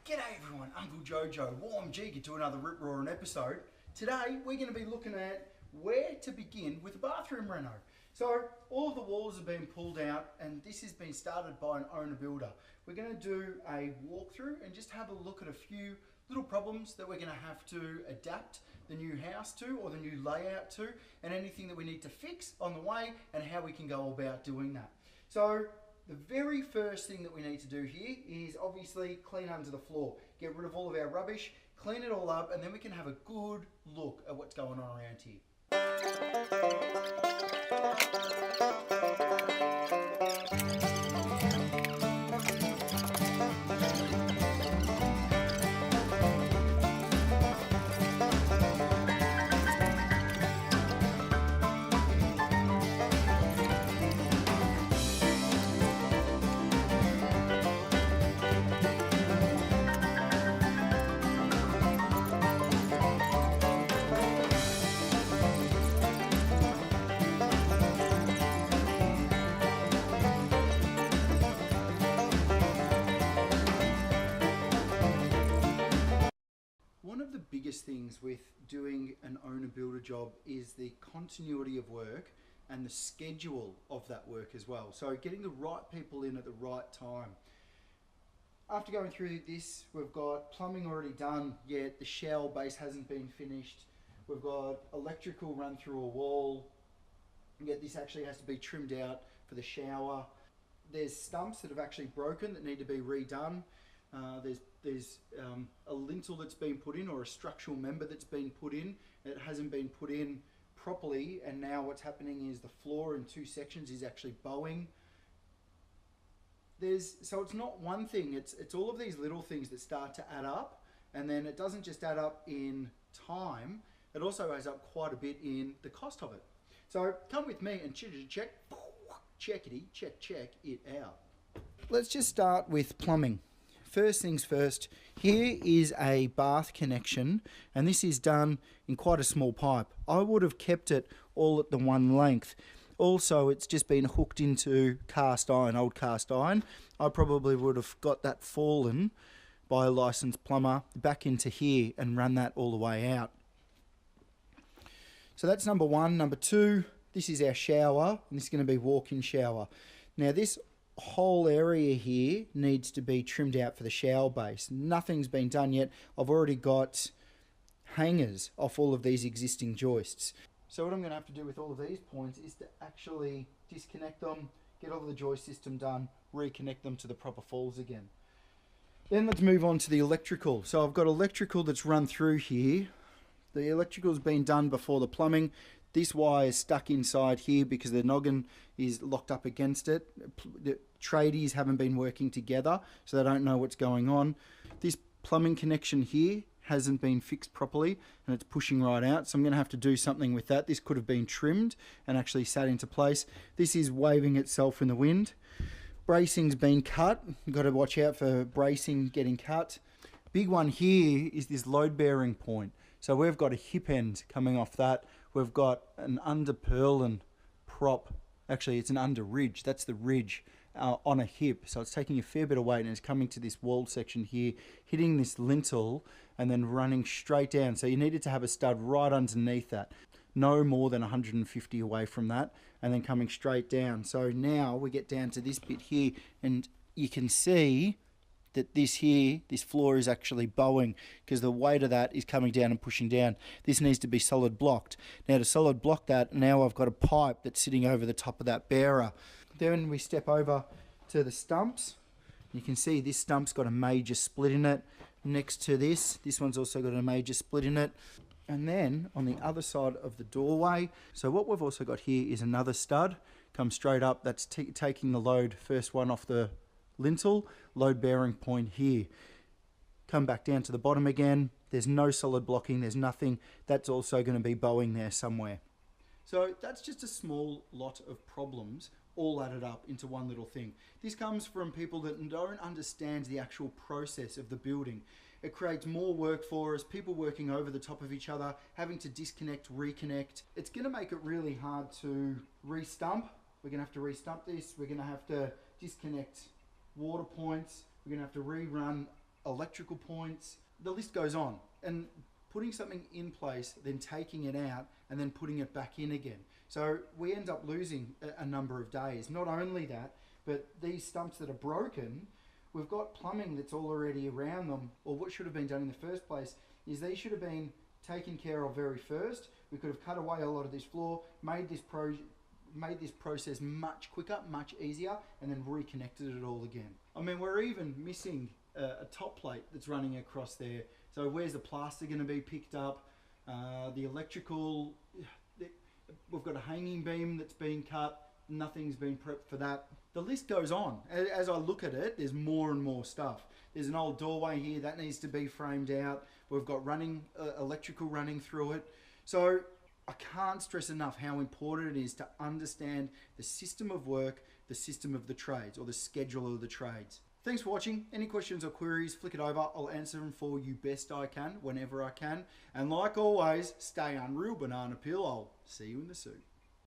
G'day everyone, Uncle Jojo, warm jigger to another rip roaring episode. Today we're going to be looking at where to begin with a bathroom reno. So all of the walls have been pulled out and this has been started by an owner builder. We're going to do a walkthrough and just have a look at a few little problems that we're going to have to adapt the new house to or the new layout to, and anything that we need to fix on the way and how we can go about doing that. So the very first thing that we need to do here is obviously clean under the floor. Get rid of all of our rubbish, clean it all up, and then we can have a good look at what's going on around here. One of the biggest things with doing an owner-builder job is the continuity of work and the schedule of that work as well. So getting the right people in at the right time. After going through this, we've got plumbing already done, yet the shower base hasn't been finished. We've got electrical run through a wall, yet this actually has to be trimmed out for the shower. There's stumps that have actually broken that need to be redone. There's a lintel that's been put in, or a structural member that's been put in. It hasn't been put in properly, and now what's happening is the floor in two sections is actually bowing. So it's not one thing, it's all of these little things that start to add up, and then it doesn't just add up in time, it also adds up quite a bit in the cost of it. So come with me and check it out. Let's just start with plumbing. First things first, here is a bath connection, and this is done in quite a small pipe. I would have kept it all at the one length. Also, it's just been hooked into cast iron, old cast iron. I probably would have got that fallen by a licensed plumber back into here and run that all the way out. So that's number one. Number two, this is our shower, and this is going to be walk-in shower. Now this whole area here needs to be trimmed out for the shower base. Nothing's been done yet. I've already got hangers off all of these existing joists. So what I'm going to have to do with all of these points is to actually disconnect them, get all of the joist system done, reconnect them to the proper falls again. Then let's move on to the electrical. So I've got electrical that's run through here. The electrical's been done before the plumbing. This wire is stuck inside here because the noggin is locked up against it. The tradies haven't been working together, so they don't know what's going on. This plumbing connection here hasn't been fixed properly and it's pushing right out, so I'm going to have to do something with that. This could have been trimmed and actually sat into place. This is waving itself in the wind. Bracing's been cut. You've got to watch out for bracing getting cut. Big one here is this load bearing point. So we've got a hip end coming off that. We've got an under purlin prop. Actually, it's an under ridge. That's the ridge on a hip. So it's taking a fair bit of weight and it's coming to this wall section here, hitting this lintel and then running straight down. So you needed to have a stud right underneath that. No more than 150 away from that, and then coming straight down. So now we get down to this bit here and you can see that this floor is actually bowing because the weight of that is coming down and pushing down. This needs to be solid blocked. Now to solid block that, now I've got a pipe that's sitting over the top of that bearer. Then we step over to the stumps. You can see this stump's got a major split in it. Next to this one's also got a major split in it. And then on the other side of the doorway, so what we've also got here is another stud, comes straight up, that's taking the load, first one off the lintel, load bearing point here. Come back down to the bottom again, there's no solid blocking, there's nothing, that's also going to be bowing there somewhere. So that's just a small lot of problems all added up into one little thing. This comes from people that don't understand the actual process of the building. It creates more work for us, people working over the top of each other, having to disconnect, reconnect. It's going to make it really hard to re-stump. We're going to have to re-stump this, we're going to have to disconnect water points, we're going to have to rerun electrical points, the list goes on. And putting something in place, then taking it out, and then putting it back in again. So we end up losing a number of days. Not only that, but these stumps that are broken, we've got plumbing that's already around them, or what should have been done in the first place is these should have been taken care of very first. We could have cut away a lot of this floor, made this process much quicker, much easier, and then reconnected it all again. I mean, we're even missing a top plate that's running across there. So where's the plaster going to be picked up? The electrical, we've got a hanging beam that's been cut. Nothing's been prepped for that. The list goes on. As I look at it, there's more and more stuff. There's an old doorway here that needs to be framed out. We've got electrical running through it. So I can't stress enough how important it is to understand the system of work, the system of the trades, or the schedule of the trades. Thanks for watching. Any questions or queries, flick it over. I'll answer them for you best I can, whenever I can. And like always, stay unreal, banana peel. I'll see you in the suit.